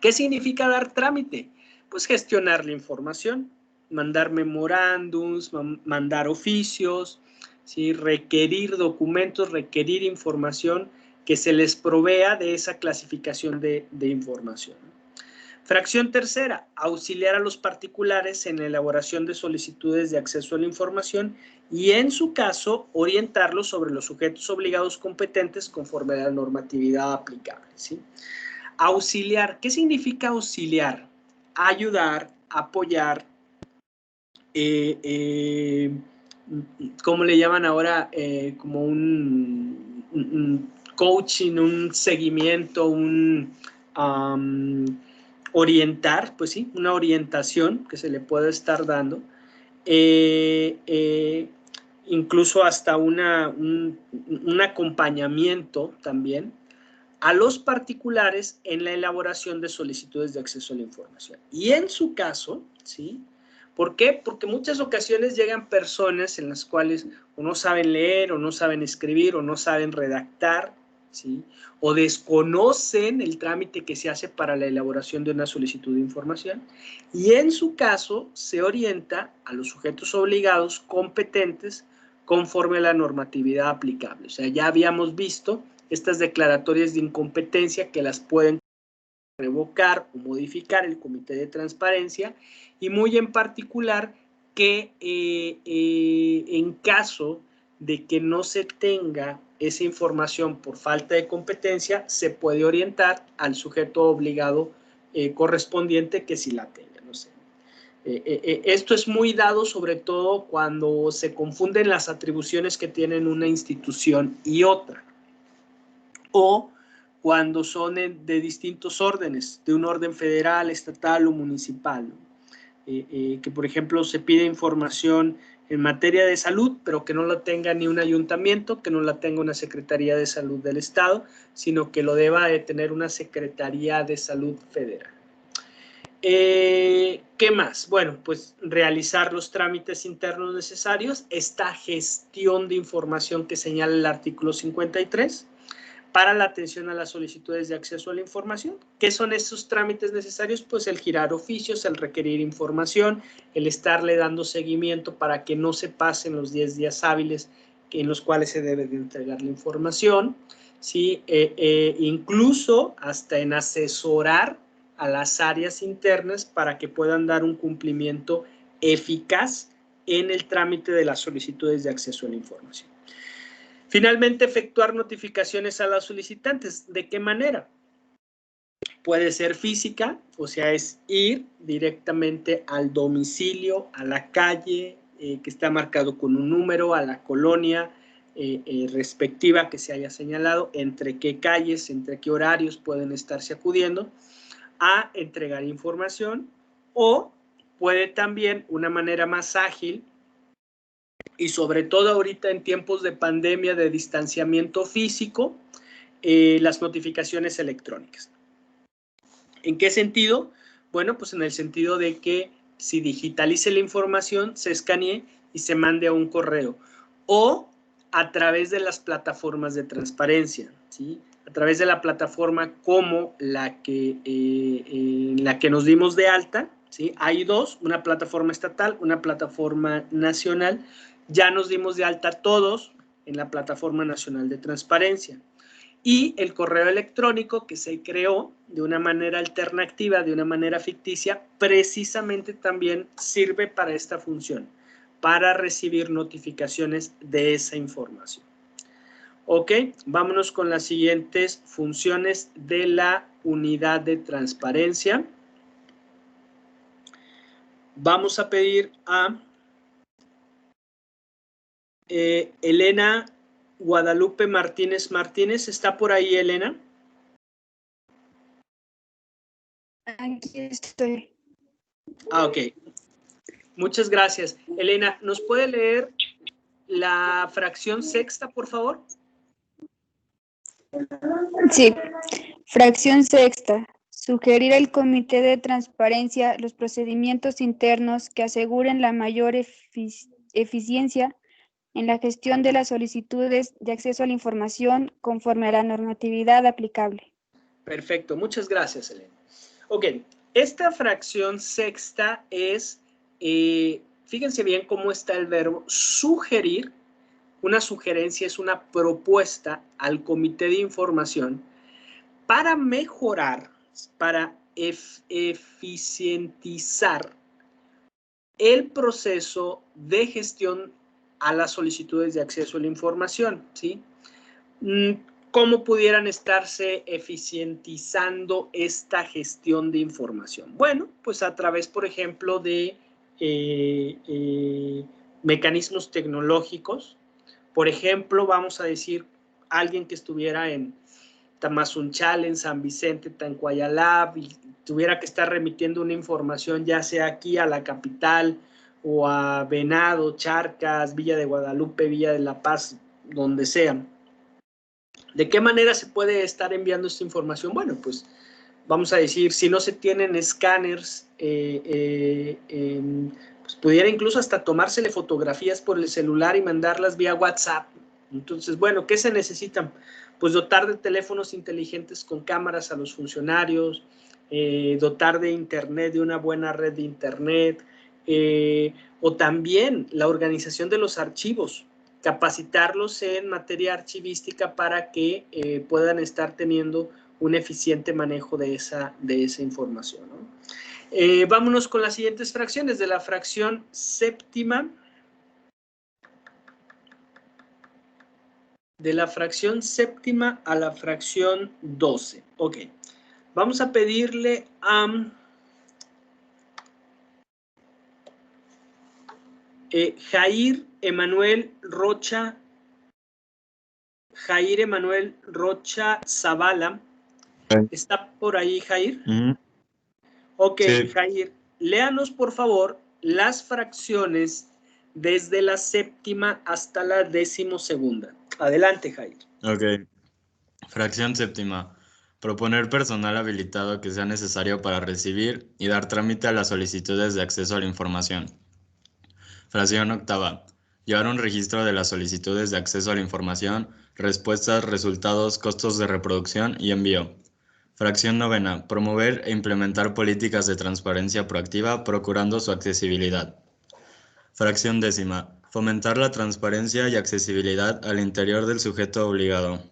¿Qué significa dar trámite? Pues gestionar la información, mandar memorándums, mandar oficios, ¿sí? Requerir documentos, requerir información que se les provea de esa clasificación de información. Fracción tercera, auxiliar a los particulares en la elaboración de solicitudes de acceso a la información y, en su caso, orientarlos sobre los sujetos obligados competentes conforme a la normatividad aplicable, ¿sí? Auxiliar, ¿qué significa auxiliar? Ayudar, apoyar, ¿cómo le llaman ahora? Como un coaching, un seguimiento, orientar, pues sí, una orientación que se le puede estar dando, incluso hasta un acompañamiento también a los particulares en la elaboración de solicitudes de acceso a la información. Y en su caso, ¿sí? ¿Por qué? Porque muchas ocasiones llegan personas en las cuales o no saben leer, o no saben escribir, o no saben redactar, ¿sí? O desconocen el trámite que se hace para la elaboración de una solicitud de información, y en su caso se orienta a los sujetos obligados competentes conforme a la normatividad aplicable. O sea, ya habíamos visto estas declaratorias de incompetencia que las pueden revocar o modificar el Comité de Transparencia, y muy en particular que en caso de que no se tenga esa información por falta de competencia, se puede orientar al sujeto obligado correspondiente que sí la tenga. No sé. Esto es muy dado sobre todo cuando se confunden las atribuciones que tienen una institución y otra, o cuando son de distintos órdenes, de un orden federal, estatal o municipal, ¿no? Que por ejemplo se pide información en materia de salud, pero que no la tenga ni un ayuntamiento, que no la tenga una Secretaría de Salud del Estado, sino que lo deba de tener una Secretaría de Salud Federal. ¿Qué más? Bueno, pues realizar los trámites internos necesarios, esta gestión de información que señala el artículo 53, para la atención a las solicitudes de acceso a la información. ¿Qué son esos trámites necesarios? Pues el girar oficios, el requerir información, el estarle dando seguimiento para que no se pasen los 10 días hábiles en los cuales se debe de entregar la información, ¿sí? Incluso hasta en asesorar a las áreas internas para que puedan dar un cumplimiento eficaz en el trámite de las solicitudes de acceso a la información. Finalmente, efectuar notificaciones a los solicitantes. ¿De qué manera? Puede ser física, o sea, es ir directamente al domicilio, a la calle que está marcado con un número, a la colonia respectiva que se haya señalado, entre qué calles, entre qué horarios pueden estarse acudiendo a entregar información, o puede también una manera más ágil, y sobre todo ahorita en tiempos de pandemia, de distanciamiento físico, las notificaciones electrónicas. ¿En qué sentido? Bueno, pues en el sentido de que si digitalice la información, se escanee y se mande a un correo, o a través de las plataformas de transparencia, ¿sí? A través de la plataforma como la que nos dimos de alta, ¿sí? Hay dos, una plataforma estatal, una plataforma nacional. Ya nos dimos de alta todos en la Plataforma Nacional de Transparencia. Y el correo electrónico que se creó de una manera alternativa, de una manera ficticia, precisamente también sirve para esta función, para recibir notificaciones de esa información. Ok, vámonos con las siguientes funciones de la unidad de transparencia. Vamos a pedir a Elena Guadalupe Martínez. ¿Está por ahí, Elena? Aquí estoy. Ah, ok. Muchas gracias. Elena, ¿nos puede leer la fracción sexta, por favor? Sí. Fracción sexta. Sugerir al Comité de Transparencia los procedimientos internos que aseguren la mayor eficiencia en la gestión de las solicitudes de acceso a la información conforme a la normatividad aplicable. Perfecto, muchas gracias, Elena. Ok, esta fracción sexta es, fíjense bien cómo está el verbo sugerir. Una sugerencia es una propuesta al comité de información para mejorar, para eficientizar el proceso de gestión a las solicitudes de acceso a la información, ¿sí? ¿Cómo pudieran estarse eficientizando esta gestión de información? Bueno, pues a través, por ejemplo, de mecanismos tecnológicos. Por ejemplo, vamos a decir, alguien que estuviera en Tamazunchal, en San Vicente, Tancuayalab, y tuviera que estar remitiendo una información, ya sea aquí a la capital o a Venado, Charcas, Villa de Guadalupe, Villa de La Paz, donde sea. ¿De qué manera se puede estar enviando esta información? Bueno, pues vamos a decir, si no se tienen escáneres, pues pudiera incluso hasta tomársele fotografías por el celular y mandarlas vía WhatsApp. Entonces, bueno, ¿qué se necesitan? Pues dotar de teléfonos inteligentes con cámaras a los funcionarios, dotar de internet, de una buena red de internet, o también la organización de los archivos, capacitarlos en materia archivística para que puedan estar teniendo un eficiente manejo de esa información, ¿no? Vámonos con las siguientes fracciones. De la fracción séptima, De la fracción séptima a la fracción 12. Ok. Vamos a pedirle a Jair Emanuel Rocha Zavala. ¿Está por ahí, Jair? Ok, sí. Jair, léanos por favor las fracciones desde la séptima hasta la 12ª. Adelante, Jair. Ok. Fracción séptima. Proponer personal habilitado que sea necesario para recibir y dar trámite a las solicitudes de acceso a la información. Fracción octava. Llevar un registro de las solicitudes de acceso a la información, respuestas, resultados, costos de reproducción y envío. Fracción novena. Promover e implementar políticas de transparencia proactiva procurando su accesibilidad. Fracción décima. Fomentar la transparencia y accesibilidad al interior del sujeto obligado.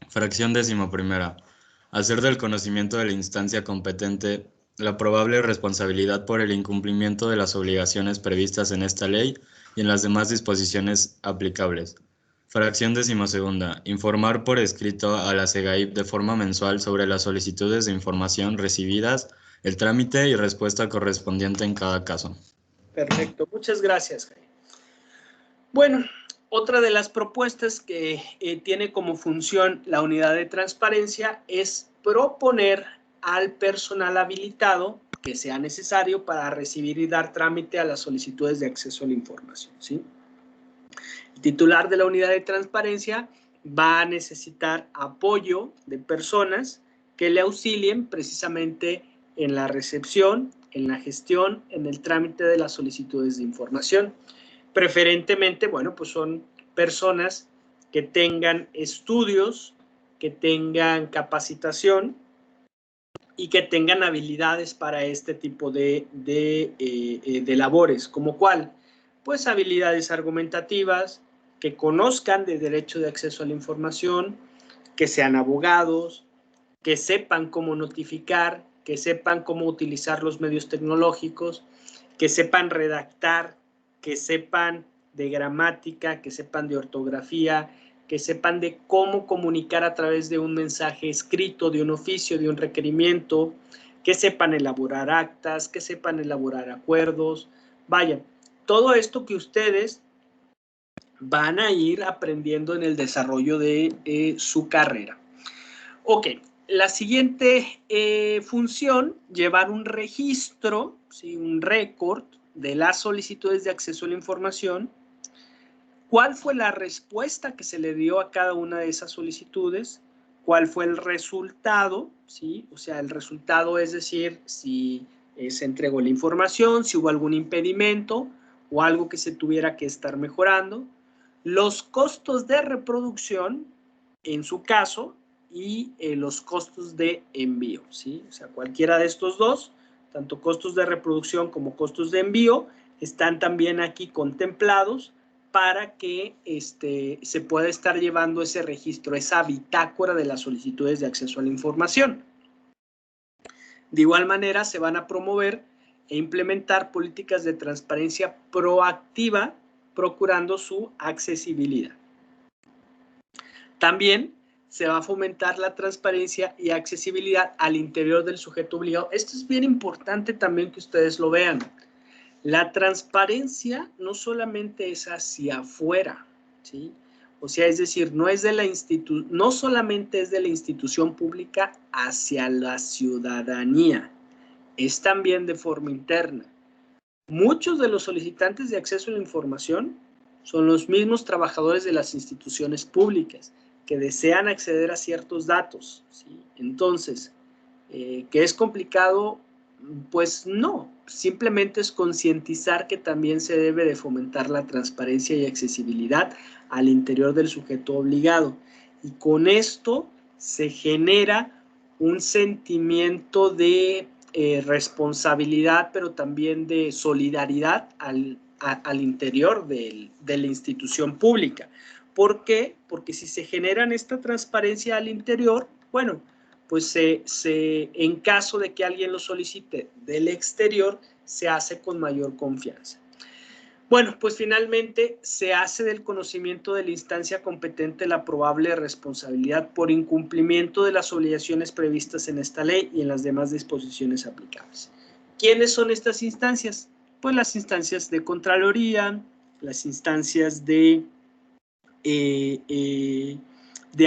Fracción decimoprimera. Hacer del conocimiento de la instancia competente la probable responsabilidad por el incumplimiento de las obligaciones previstas en esta ley y en las demás disposiciones aplicables. Fracción decimosegunda. Informar por escrito a la SEGAIP de forma mensual sobre las solicitudes de información recibidas, el trámite y respuesta correspondiente en cada caso. Perfecto. Muchas gracias, Jaime. Bueno, otra de las propuestas que tiene como función la unidad de transparencia es proponer al personal habilitado que sea necesario para recibir y dar trámite a las solicitudes de acceso a la información, ¿sí? El titular de la unidad de transparencia va a necesitar apoyo de personas que le auxilien precisamente en la recepción, en la gestión, en el trámite de las solicitudes de información. Preferentemente, bueno, pues son personas que tengan estudios, que tengan capacitación y que tengan habilidades para este tipo de labores. ¿Como cuál? Pues habilidades argumentativas, que conozcan de derecho de acceso a la información, que sean abogados, que sepan cómo notificar, que sepan cómo utilizar los medios tecnológicos, que sepan redactar, que sepan de gramática, que sepan de ortografía, que sepan de cómo comunicar a través de un mensaje escrito, de un oficio, de un requerimiento, que sepan elaborar actas, que sepan elaborar acuerdos. Vaya, todo esto que ustedes van a ir aprendiendo en el desarrollo de su carrera. Ok, la siguiente función, llevar un registro, ¿sí? Un récord de las solicitudes de acceso a la información. ¿Cuál fue la respuesta que se le dio a cada una de esas solicitudes? ¿Cuál fue el resultado? ¿Sí? O sea, el resultado es decir, si se entregó la información, si hubo algún impedimento o algo que se tuviera que estar mejorando. Los costos de reproducción, en su caso, y los costos de envío, ¿sí? O sea, cualquiera de estos dos, tanto costos de reproducción como costos de envío, están también aquí contemplados para que se pueda estar llevando ese registro, esa bitácora de las solicitudes de acceso a la información. De igual manera, se van a promover e implementar políticas de transparencia proactiva, procurando su accesibilidad. También se va a fomentar la transparencia y accesibilidad al interior del sujeto obligado. Esto es bien importante también que ustedes lo vean. La transparencia no solamente es hacia afuera, ¿sí? O sea, es decir, no solamente es de la institución pública hacia la ciudadanía, es también de forma interna. Muchos de los solicitantes de acceso a la información son los mismos trabajadores de las instituciones públicas que desean acceder a ciertos datos, ¿sí? Entonces, ¿que es complicado? Pues no, simplemente es concientizar que también se debe de fomentar la transparencia y accesibilidad al interior del sujeto obligado. Y con esto se genera un sentimiento de responsabilidad, pero también de solidaridad al interior de la institución pública. ¿Por qué? Porque si se generan esta transparencia al interior, bueno, pues en caso de que alguien lo solicite del exterior, se hace con mayor confianza. Bueno, pues finalmente se hace del conocimiento de la instancia competente la probable responsabilidad por incumplimiento de las obligaciones previstas en esta ley y en las demás disposiciones aplicables. ¿Quiénes son estas instancias? Pues las instancias de Contraloría, las instancias de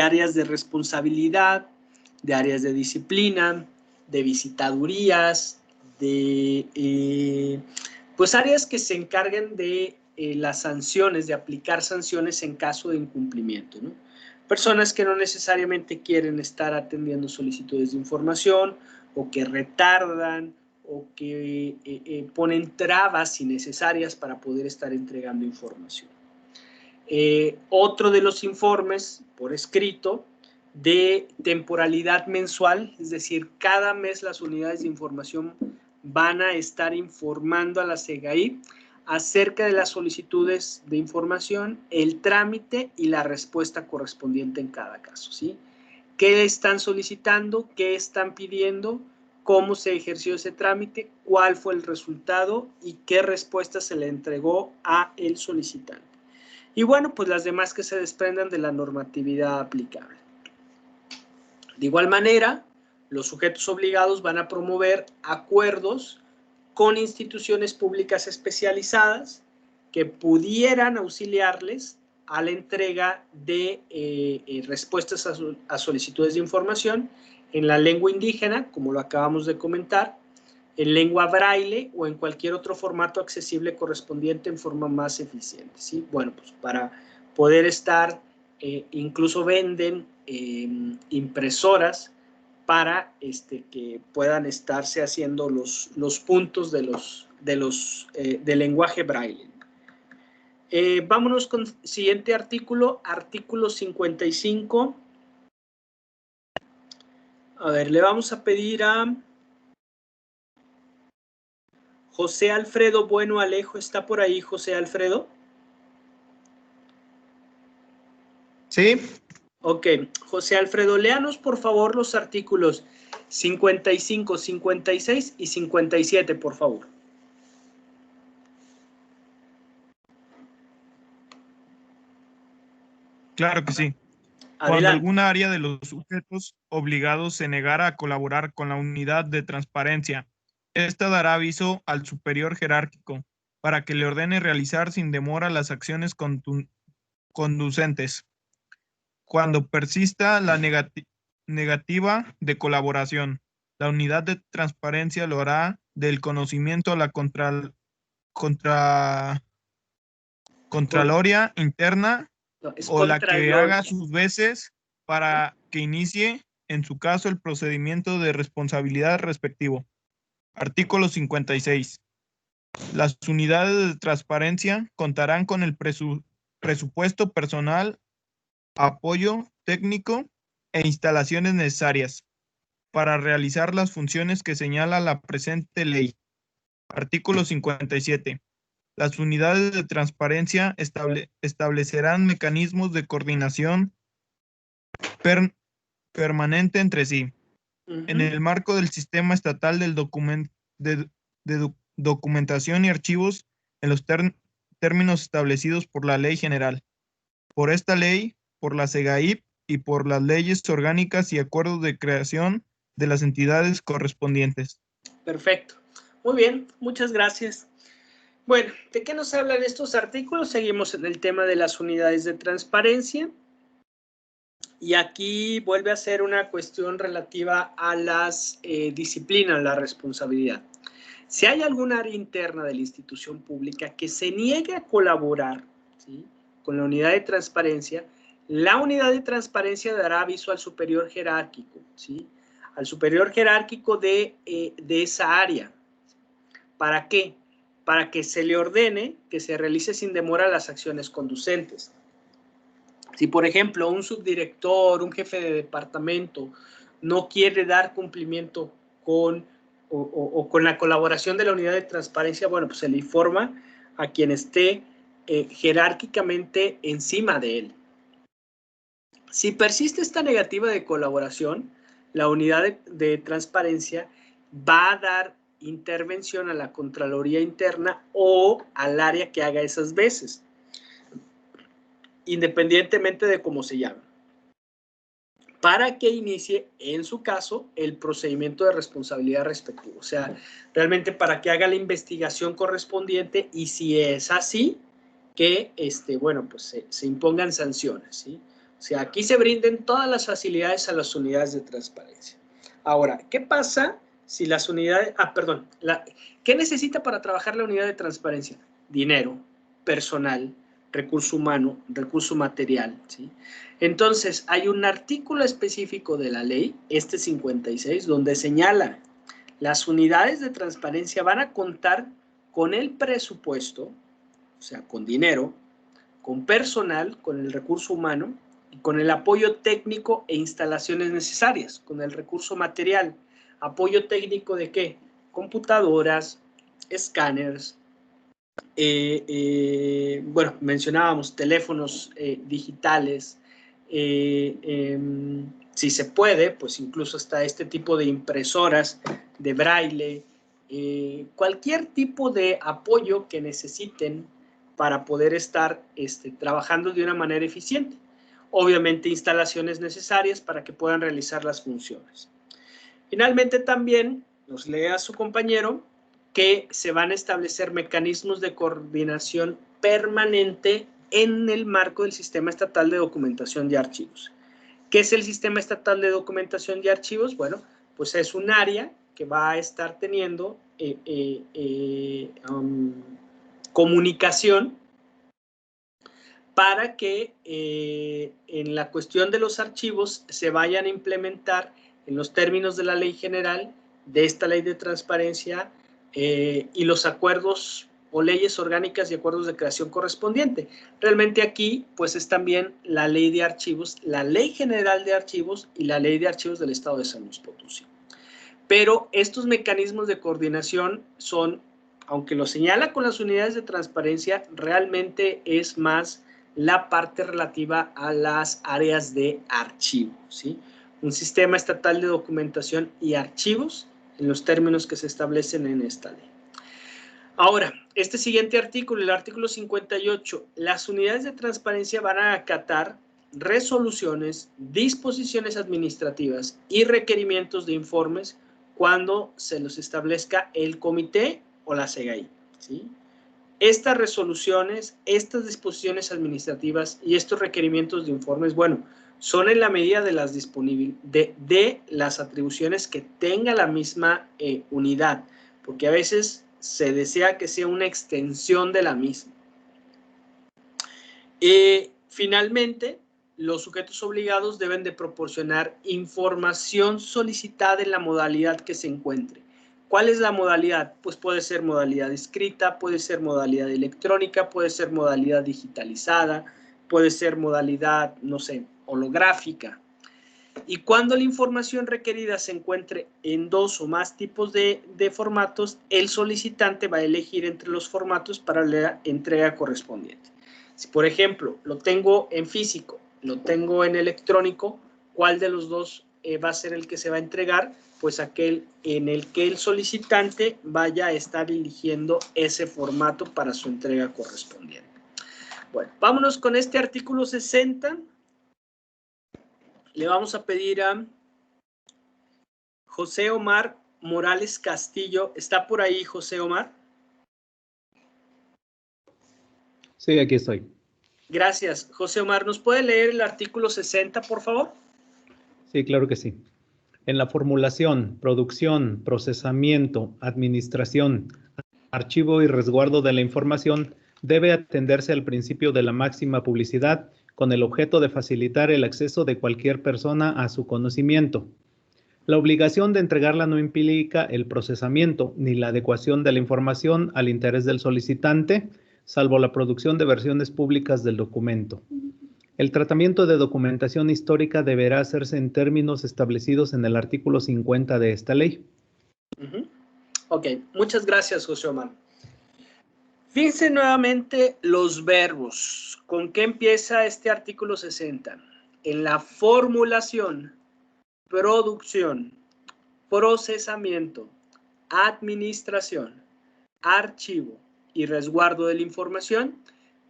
áreas de responsabilidad, de áreas de disciplina, de visitadurías, de pues áreas que se encarguen de las sanciones, de aplicar sanciones en caso de incumplimiento, ¿no? Personas que no necesariamente quieren estar atendiendo solicitudes de información o que retardan o que ponen trabas innecesarias para poder estar entregando información. Otro de los informes por escrito de temporalidad mensual, es decir, cada mes las unidades de información van a estar informando a la SEGAIP acerca de las solicitudes de información, el trámite y la respuesta correspondiente en cada caso, ¿sí? ¿Qué están solicitando? ¿Qué están pidiendo? ¿Cómo se ejerció ese trámite? ¿Cuál fue el resultado? ¿Y qué respuesta se le entregó a el solicitante? Y bueno, pues las demás que se desprendan de la normatividad aplicable. De igual manera, los sujetos obligados van a promover acuerdos con instituciones públicas especializadas que pudieran auxiliarles a la entrega de respuestas a solicitudes de información en la lengua indígena, como lo acabamos de comentar, en lengua braille o en cualquier otro formato accesible correspondiente en forma más eficiente, ¿sí? Bueno, pues para poder estar, incluso venden impresoras para que puedan estarse haciendo los puntos del lenguaje braille. Vámonos con el siguiente artículo, artículo 55. A ver, le vamos a pedir a José Alfredo Bueno Alejo. ¿Está por ahí José Alfredo? Sí. Ok, José Alfredo, léanos por favor los artículos 55, 56 y 57, por favor. Claro que sí. Adelante. Cuando alguna área de los sujetos obligados se negara a colaborar con la unidad de transparencia, ésta dará aviso al superior jerárquico para que le ordene realizar sin demora las acciones conducentes. Cuando persista la negativa de colaboración, la unidad de transparencia lo hará del conocimiento a la Contraloría interna o la que haga sus veces para que inicie, en su caso, el procedimiento de responsabilidad respectivo. Artículo 56. Las unidades de transparencia contarán con el presupuesto personal, apoyo técnico e instalaciones necesarias para realizar las funciones que señala la presente ley. Artículo 57. Las unidades de transparencia establecerán mecanismos de coordinación permanente entre sí, en el marco del Sistema Estatal de Documentación y Archivos en los términos establecidos por la Ley General, por esta ley, por la SEGAIP y por las leyes orgánicas y acuerdos de creación de las entidades correspondientes. Perfecto. Muy bien, muchas gracias. Bueno, ¿de qué nos hablan estos artículos? Seguimos en el tema de las unidades de transparencia. Y aquí vuelve a ser una cuestión relativa a las disciplinas, la responsabilidad. Si hay algún área interna de la institución pública que se niegue a colaborar, ¿sí?, con la unidad de transparencia, la unidad de transparencia dará aviso al superior jerárquico, ¿sí?, al superior jerárquico de esa área. ¿Para qué? Para que se le ordene que se realice sin demora las acciones conducentes. Si, por ejemplo, un subdirector, un jefe de departamento no quiere dar cumplimiento con la colaboración de la unidad de transparencia, bueno, pues se le informa a quien esté jerárquicamente encima de él. Si persiste esta negativa de colaboración, la unidad de transparencia va a dar intervención a la Contraloría Interna o al área que haga esas veces, independientemente de cómo se llame, para que inicie, en su caso, el procedimiento de responsabilidad respectivo. O sea, realmente para que haga la investigación correspondiente y si es así, que, bueno, pues se impongan sanciones, ¿sí? O sea, aquí se brinden todas las facilidades a las unidades de transparencia. Ahora, ¿qué pasa si las unidades, ¿qué necesita para trabajar la unidad de transparencia? Dinero, personal, recurso humano, recurso material, ¿sí? Entonces, hay un artículo específico de la ley, 56, donde señala, las unidades de transparencia van a contar con el presupuesto, o sea, con dinero, con personal, con el recurso humano, y con el apoyo técnico e instalaciones necesarias, con el recurso material. ¿Apoyo técnico de qué? Computadoras, escáneres, bueno, mencionábamos teléfonos digitales, si se puede, pues incluso hasta este tipo de impresoras de braille, cualquier tipo de apoyo que necesiten para poder estar trabajando de una manera eficiente. Obviamente instalaciones necesarias para que puedan realizar las funciones. Finalmente también nos lee a su compañero que se van a establecer mecanismos de coordinación permanente en el marco del Sistema Estatal de Documentación de Archivos. ¿Qué es el Sistema Estatal de Documentación de Archivos? Bueno, pues es un área que va a estar teniendo comunicación para que en la cuestión de los archivos se vayan a implementar en los términos de la ley general, de esta ley de transparencia y los acuerdos o leyes orgánicas y acuerdos de creación correspondiente. Realmente aquí pues es también la ley de archivos, la ley general de archivos y la ley de archivos del Estado de San Luis Potosí. Pero estos mecanismos de coordinación son, aunque lo señala con las unidades de transparencia, realmente es más la parte relativa a las áreas de archivo, ¿sí? Un sistema estatal de documentación y archivos en los términos que se establecen en esta ley. Ahora, este siguiente artículo, el artículo 58, las unidades de transparencia van a acatar resoluciones, disposiciones administrativas y requerimientos de informes cuando se los establezca el comité o la SEGAI, ¿sí? Estas resoluciones, estas disposiciones administrativas y estos requerimientos de informes, bueno, son en la medida de las de las atribuciones que tenga la misma unidad, porque a veces se desea que sea una extensión de la misma. Finalmente, los sujetos obligados deben de proporcionar información solicitada en la modalidad que se encuentre. ¿Cuál es la modalidad? Pues puede ser modalidad escrita, puede ser modalidad electrónica, puede ser modalidad digitalizada, puede ser modalidad, no sé, holográfica. Y cuando la información requerida se encuentre en dos o más tipos de formatos, el solicitante va a elegir entre los formatos para la entrega correspondiente. Si, por ejemplo, lo tengo en físico, lo tengo en electrónico, ¿cuál de los dos va a ser el que se va a entregar? Pues aquel en el que el solicitante vaya a estar eligiendo ese formato para su entrega correspondiente. Bueno, vámonos con este artículo 60. Le vamos a pedir a José Omar Morales Castillo. ¿Está por ahí, José Omar? Sí, aquí estoy. Gracias. José Omar, ¿nos puede leer el artículo 60, por favor? Sí, claro que sí. En la formulación, producción, procesamiento, administración, archivo y resguardo de la información, debe atenderse al principio de la máxima publicidad con el objeto de facilitar el acceso de cualquier persona a su conocimiento. La obligación de entregarla no implica el procesamiento ni la adecuación de la información al interés del solicitante, salvo la producción de versiones públicas del documento. El tratamiento de documentación histórica deberá hacerse en términos establecidos en el artículo 50 de esta ley. Ok, muchas gracias, José Omar. Fíjense nuevamente los verbos. ¿Con qué empieza este artículo 60? En la formulación, producción, procesamiento, administración, archivo y resguardo de la información,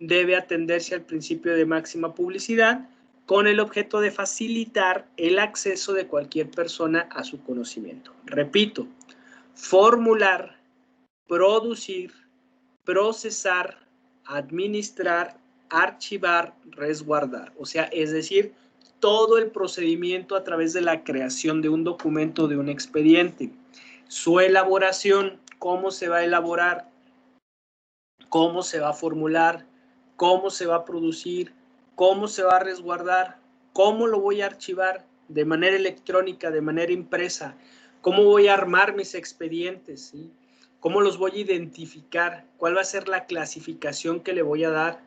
debe atenderse al principio de máxima publicidad con el objeto de facilitar el acceso de cualquier persona a su conocimiento. Repito, formular, producir, procesar, administrar, archivar, resguardar. O sea, es decir, todo el procedimiento a través de la creación de un documento, de un expediente. Su elaboración, cómo se va a elaborar, cómo se va a formular, cómo se va a producir, cómo se va a resguardar, cómo lo voy a archivar de manera electrónica, de manera impresa, cómo voy a armar mis expedientes, ¿sí? Cómo los voy a identificar, cuál va a ser la clasificación que le voy a dar,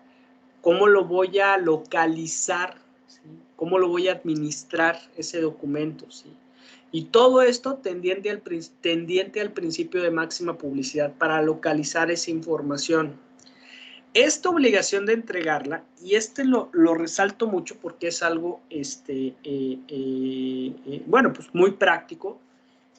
cómo lo voy a localizar, ¿sí? Cómo lo voy a administrar ese documento, ¿sí? Y todo esto tendiente al principio de máxima publicidad para localizar esa información. Esta obligación de entregarla, y lo resalto mucho porque es algo bueno, pues muy práctico.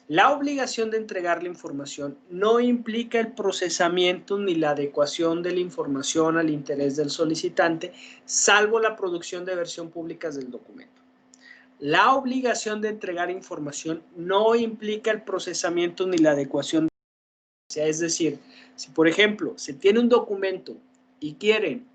La obligación de entregar la información no implica el procesamiento ni la adecuación de la información al interés del solicitante, salvo la producción de versión pública del documento. La obligación de entregar información no implica el procesamiento ni la adecuación. Es decir, si por ejemplo se tiene un documento y quieren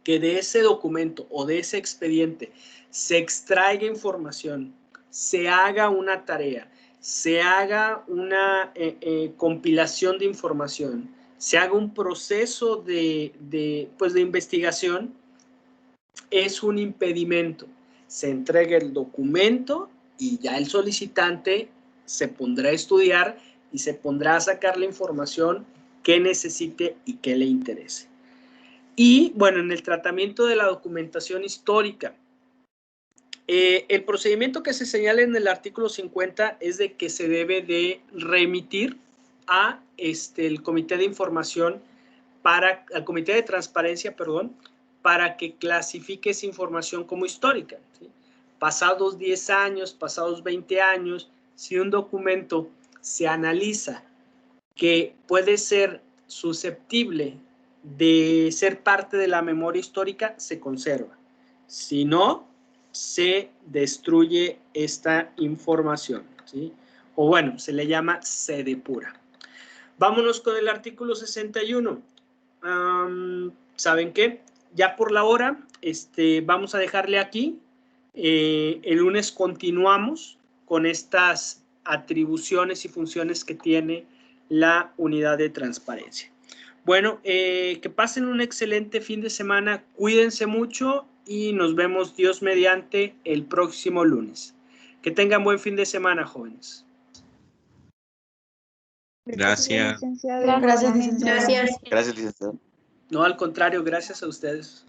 que de ese documento o de ese expediente se extraiga información, se haga una tarea, se haga una compilación de información, se haga un proceso de investigación, es un impedimento. Se entrega el documento y ya el solicitante se pondrá a estudiar y se pondrá a sacar la información que necesite y que le interese. Y bueno, en el tratamiento de la documentación histórica, el procedimiento que se señala en el artículo 50 es de que se debe de remitir a el Comité de Información, al Comité de Transparencia, perdón, para que clasifique esa información como histórica, ¿sí? Pasados 10 años, pasados 20 años, si un documento se analiza que puede ser susceptible de ser parte de la memoria histórica, se conserva. Si no, se destruye esta información, ¿sí? O bueno, se le llama se depura. Vámonos con el artículo 61. ¿Saben qué? Ya por la hora, vamos a dejarle aquí. El lunes continuamos con estas atribuciones y funciones que tiene la unidad de transparencia. Bueno, que pasen un excelente fin de semana, cuídense mucho y nos vemos, Dios mediante, el próximo lunes. Que tengan buen fin de semana, jóvenes. Gracias. Gracias, licenciado. Gracias, licenciado. No, al contrario, gracias a ustedes.